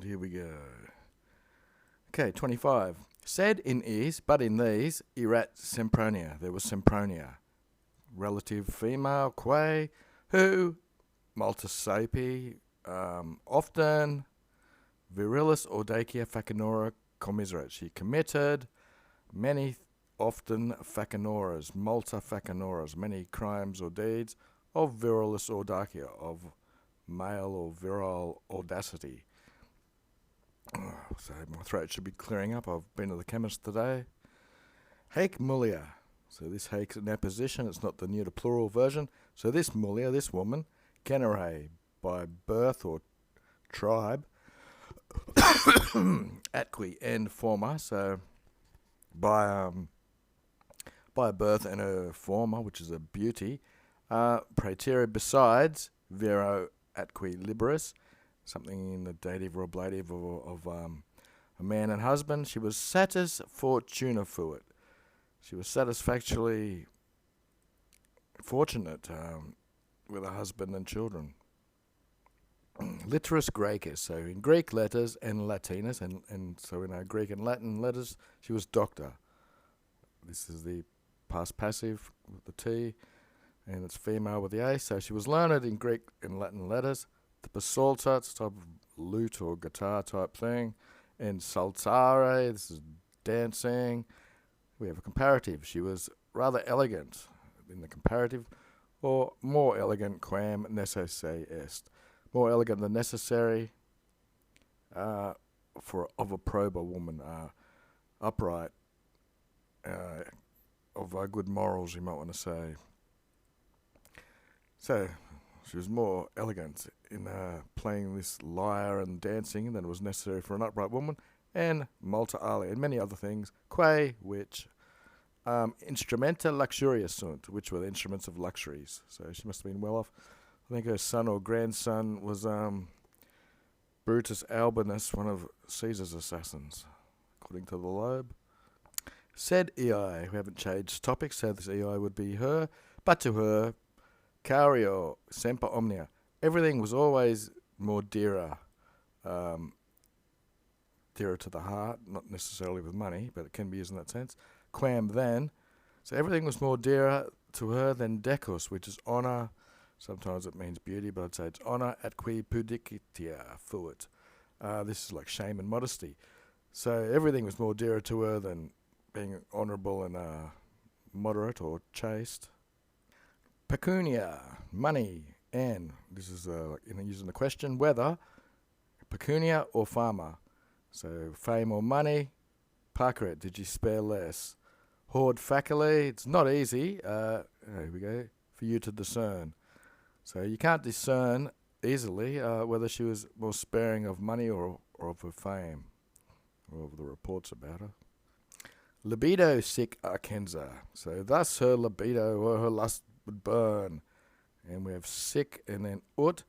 here we go. Okay, 25. Said in is, but in these, erat Sempronia. There was Sempronia. Relative female, quae, who, multus sapi, often, virilis audacia facinora commiserat. She committed many, often facinoras, multa facinoras, many crimes or deeds of virilis audacia, of male or virile audacity. So my throat should be clearing up. I've been to the chemist today. Haec mulia. So this haec's an apposition. It's not the neuter plural version. So this mulia, this woman, genere, by birth or tribe, atqui and forma. So by birth and a forma, which is a beauty, praeterea besides vero atqui liberis, something in the dative or ablative of a man and husband. She was satis fortuna fuit. She was satisfactorily fortunate with a husband and children. Literis Graecus, so in Greek letters and Latinus, and so in our Greek and Latin letters, she was doctor. This is the past passive with the T, and it's female with the A, so she was learned in Greek and Latin letters. The basalta, it's a type of lute or guitar type thing, and saltare, this is dancing. We have a comparative. She was rather elegant in the comparative, or more elegant quam necesse est. More elegant than necessary of a proba woman, upright, of good morals, you might want to say. So she was more elegant in playing this lyre and dancing than was necessary for an upright woman, and multa alia, and many other things, quae, which instrumenta luxuria sunt, which were the instruments of luxuries. So she must have been well off. I think her son or grandson was Brutus Albinus, one of Caesar's assassins, according to the Loeb. Said EI, we haven't changed topics, so this EI would be her, but to her, cario semper omnia, everything was always more dearer, dearer to the heart, not necessarily with money, but it can be used in that sense, quam than, so everything was more dearer to her than decus, which is honour. Sometimes it means beauty, but I'd say it's honour atqui pudicitia fuit. This is like shame and modesty. So everything was more dearer to her than being honourable and moderate or chaste. Pecunia, money, and this is using the question whether pecunia or fama. So fame or money. Parceret, did you spare less? Hoard facile, it's not easy. Here we go, for you to discern. So you can't discern easily whether she was more sparing of money or of her fame, or of the reports about her. Libido sic arcensa. So thus her libido or her lust would burn. And we have sic and then ut,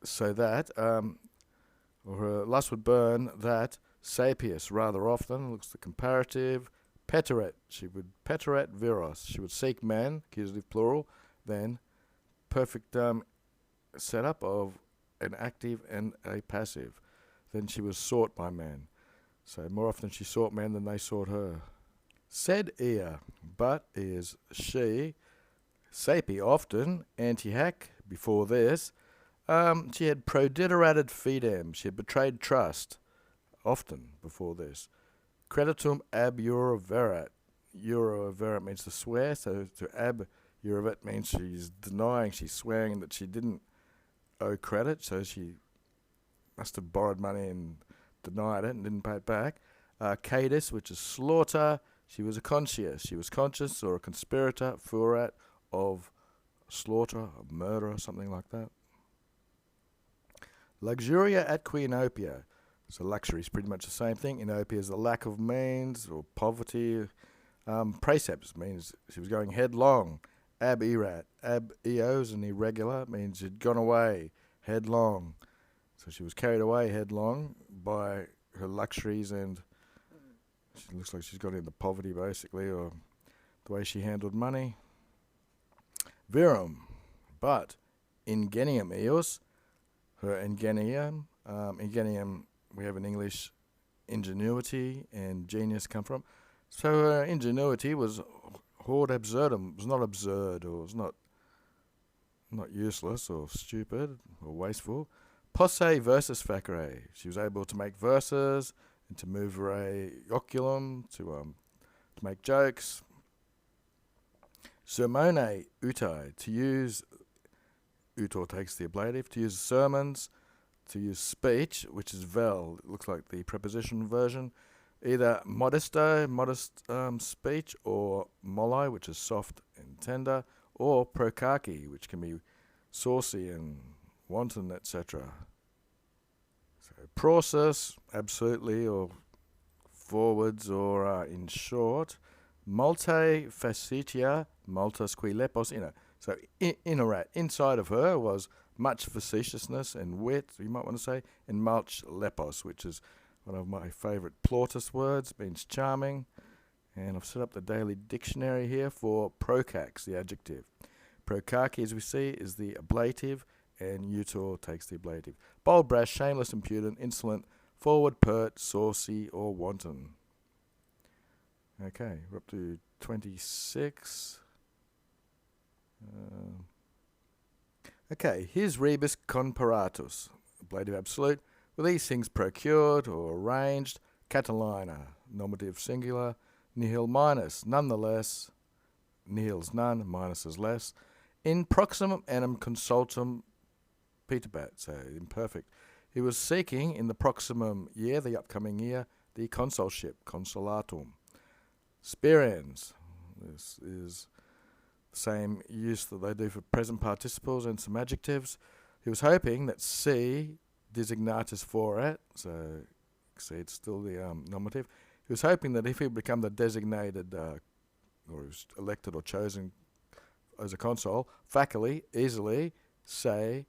so that, or her lust would burn that sapius rather often, looks the comparative, peteret, she would peteret viros, she would seek man, accusative plural, then perfect setup of an active and a passive. Then she was sought by men. So more often she sought men than they sought her. Said ear, but is she, sapi often, anti-hac, before this, she had proditerated fidem, she had betrayed trust, often before this. Creditum ab jura verat. Jura verat means to swear, so to ab Uravet means she's denying, she's swearing that she didn't owe credit, so she must have borrowed money and denied it and didn't pay it back. Cadis, which is slaughter, she was a conscious. She was conscious or a conspirator, furat, of slaughter, of murder or something like that. Luxuria atqui inopia. So luxury is pretty much the same thing. Inopia is the lack of means or poverty. Praecepts means she was going headlong. Ab erat. Ab eo is an irregular, means she'd gone away headlong. So she was carried away headlong by her luxuries, and she looks like she's got into poverty basically, or the way she handled money. Virum, but ingenium eos, her ingenium we have in English ingenuity and genius come from. So ingenuity was hord absurdum, was not absurd or was not useless or stupid or wasteful. Posse versus facere. She was able to make verses and to movere oculum, to make jokes. Sermone utai, to use, utor takes the ablative, to use sermons, to use speech, which is vel, it looks like the preposition version, either modesto, modest speech, or molli, which is soft and tender, or prokaki, which can be saucy and wanton, etc. So process, absolutely, or forwards, or in short, multe facitia, multus qui lepos inner. So innerat, inside of her was much facetiousness and wit, you might want to say, and much lepos, which is one of my favourite Plautus words, means charming. And I've set up the daily dictionary here for procax, the adjective. Prokaki, as we see, is the ablative, and utor takes the ablative. Bold, brash, shameless, impudent, insolent, forward, pert, saucy, or wanton. Okay, we're up to 26. Okay, his rebus comparatus, ablative absolute. Were these things procured or arranged? Catilinae, nominative singular. Nihil minus, nonetheless. Nihil's none, minus is less. In proximum enim consultum Peterbat, so imperfect. He was seeking in the proximum year, the upcoming year, the consulship, consulatum. Speriens, this is the same use that they do for present participles and some adjectives. He was hoping that C designatus foret, so see it's still the nominative. He was hoping that if he become the designated or was elected or chosen as a consul, facile, easily, say,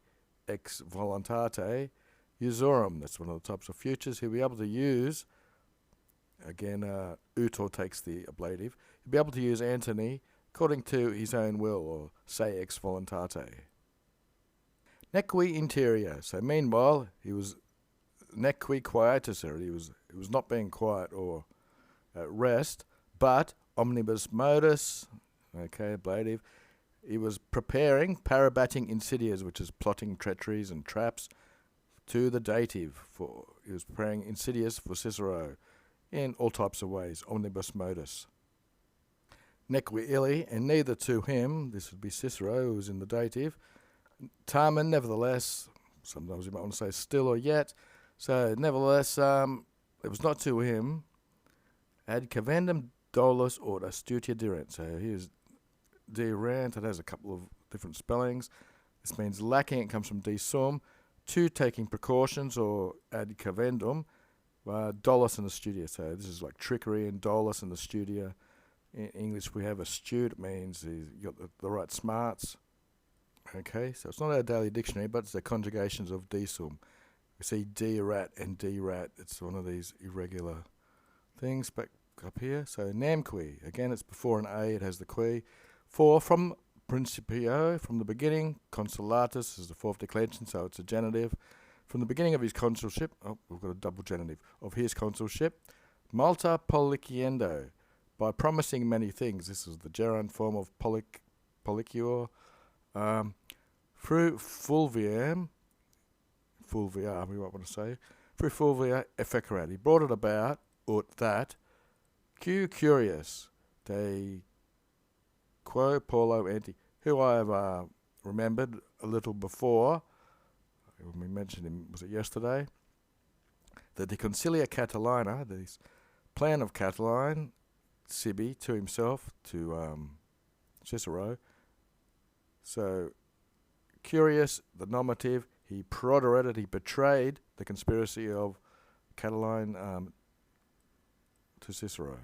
ex voluntate, usurum, that's one of the types of futures, he'll be able to use, again, utor takes the ablative, he'll be able to use Antony according to his own will, or say ex voluntate. Nequi interior, so meanwhile, he was nequi quietus, he was not being quiet or at rest, but omnibus modus, okay, ablative, he was preparing parabating insidias, which is plotting treacheries and traps, to the dative. He was preparing insidias for Cicero in all types of ways, omnibus modus. Nequi illi, and neither to him, this would be Cicero, who was in the dative, tamen, nevertheless, sometimes you might want to say still or yet, so nevertheless, it was not to him, ad cavendum dolus aut astutia dirent, so here's dirent, it has a couple of different spellings. This means lacking, it comes from de sum, to taking precautions, or ad cavendum, dolus and astutia, so this is like trickery and dolus and astutia. In English we have astute, it means he's got the right smarts. Okay, so it's not our daily dictionary, but it's the conjugations of de sum. We see d-rat and d-rat, it's one of these irregular things back up here. So namqui, again it's before an a, it has the qui. For, from principio, from the beginning, consulatus is the fourth declension, so it's a genitive. From the beginning of his consulship, oh, we've got a double genitive, of his consulship, Malta policiendo, by promising many things. This is the gerund form of policior. Through fulviam, fulvia, we might want to say, through fulvia efficarat. He brought it about, ut that, curious, de quo polo anti, who I have remembered a little before, when we mentioned him, was it yesterday, that the Concilia Catilina, this plan of Catiline, Sibi, to himself, to Cicero. So, curious, the nominative, he proderated, he betrayed the conspiracy of Catiline to Cicero.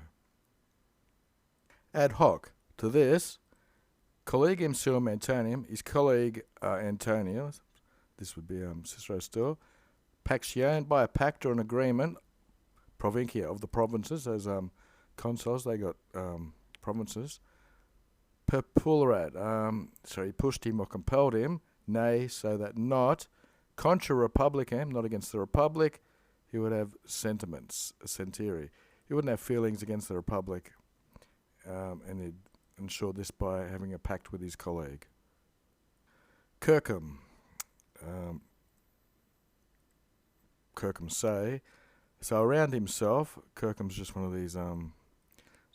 Ad hoc, to this, collegium suum Antonium, his colleague Antonius, this would be Cicero still, paction, by a pact or an agreement, provincia, of the provinces, as consuls, they got provinces, perpulerat, so he pushed him or compelled him, nay, so that not, contra republicam, not against the republic, he would have sentiments, sentiri. He wouldn't have feelings against the Republic, and he'd ensure this by having a pact with his colleague. Kirkham. Kirkham say. So around himself, Kirkham's just one of these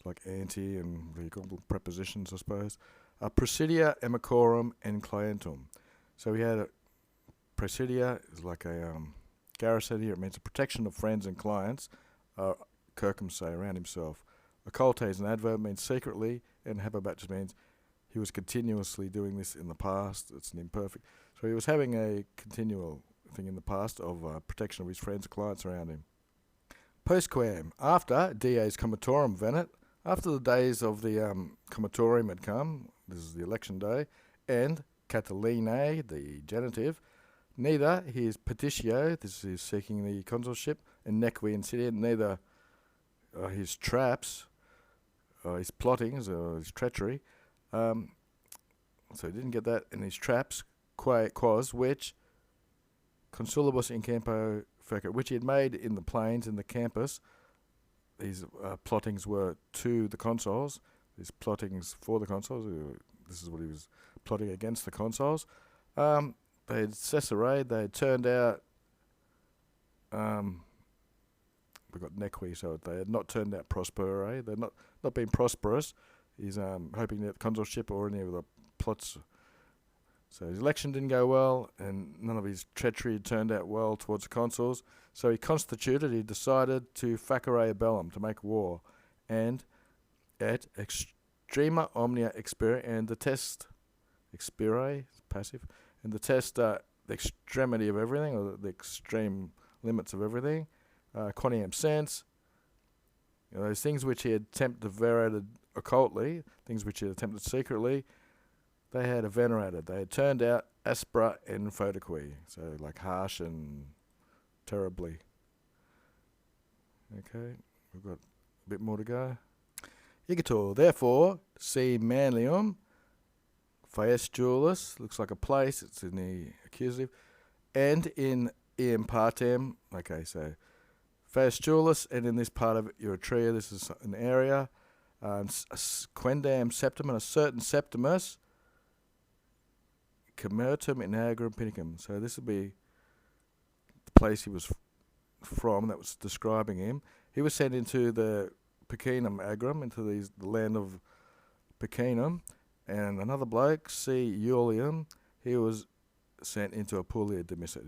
like anti and vehicle prepositions, I suppose. Presidia, emicorum, and clientum. So he had a presidia is like a garrison here. It means a protection of friends and clients. Kirkham say around himself. Occulte is an adverb, means secretly, and habebat just means he was continuously doing this in the past. It's an imperfect. So he was having a continual thing in the past of protection of his friends and clients around him. Postquam, after dies commitorum venit, after the days of the commitorium had come, this is the election day, and Catilinae, the genitive, neither his petitio, this is seeking the consulship, and nequi insidia, neither his traps, his plottings, or his treachery, so he didn't get that, and his traps, quas, which consulibus in campo fecit, which he had made in the plains, in the campus. These plottings were to the consuls, these plottings for the consuls. This is what he was plotting against the consuls. They had Caesarea, they had turned out, we've got nequi, so they had not turned out prospere, they had not been prosperous. He's hoping that the consulship or any of the plots. So his election didn't go well, and none of his treachery had turned out well towards the consuls. So he decided to facere bellum, to make war, and at extrema omnia expire, and the test, expire, passive, and the test the extremity of everything, or the extreme limits of everything, quoniam sense, those things which he had attempted venerated occultly, things which he had attempted secretly, they had venerated. They had turned out aspera and fotiqui, so like harsh and terribly. Okay, we've got a bit more to go. Igitur, therefore, si manlium, faestulis, looks like a place, it's in the accusative, and in iam partem, okay, so faestulis, and in this part of Eritrea, this is an area, quendam septimus, a certain Septimus, Commertum in agrum pinicum. So this would be the place he was from, that was describing him. He was sent into the Picenum agrum, into the land of Picenum, and another bloke, C. Iulium, he was sent into Apulia demissit.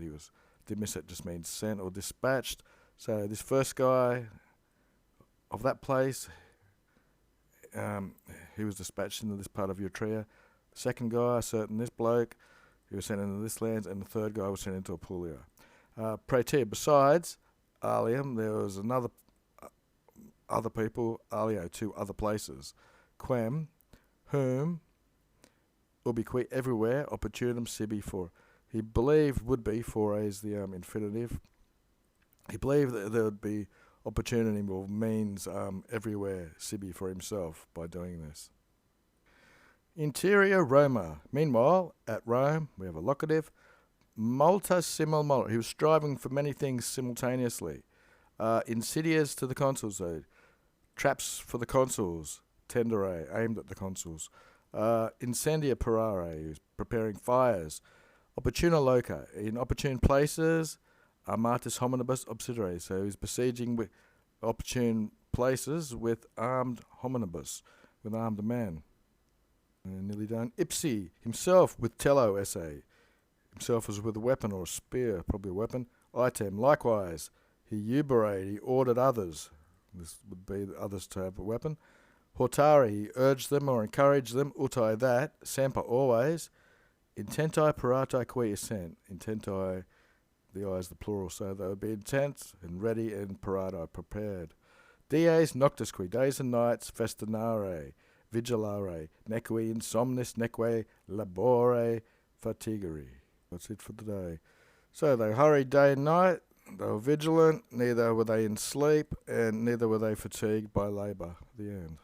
Demissit just means sent or dispatched. So this first guy of that place, he was dispatched into this part of Eritrea. The second guy, this bloke, he was sent into this land, and the third guy was sent into Apulia. Praetor, besides Alium, there was other people, alio, two other places. Quem, whom, ubique, everywhere, opportunum sibi for. He believed would be, for is the infinitive. He believed that there would be opportunity or means everywhere, sibi, for himself by doing this. Interior Roma. Meanwhile, at Rome, we have a locative. Multa simul multa. He was striving for many things simultaneously. Insidias to the consuls, though. Traps for the consuls. Tendere, aimed at the consuls. Incendia parare. He was preparing fires. Opportuna loca. In opportune places. Armatis hominibus obsidere. So he was besieging with opportune places with armed hominibus, with armed men. Nearly done. Ipsi, himself with tello essay. Himself was with a weapon or a spear, probably a weapon. Item, likewise, he uberated, he ordered others. This would be the others to have a weapon. Hortari, he urged them or encouraged them. Utai, that. Semper, always. Intentai paratai qui assent. Intentai, the I is the plural, so they would be intent and ready and paratai, prepared. Dies noctis qui, days and nights, festinare. Vigilare, neque insomnis, neque labore fatigere. That's it for the day. So they hurried day and night, they were vigilant, neither were they in sleep, and neither were they fatigued by labour. The end.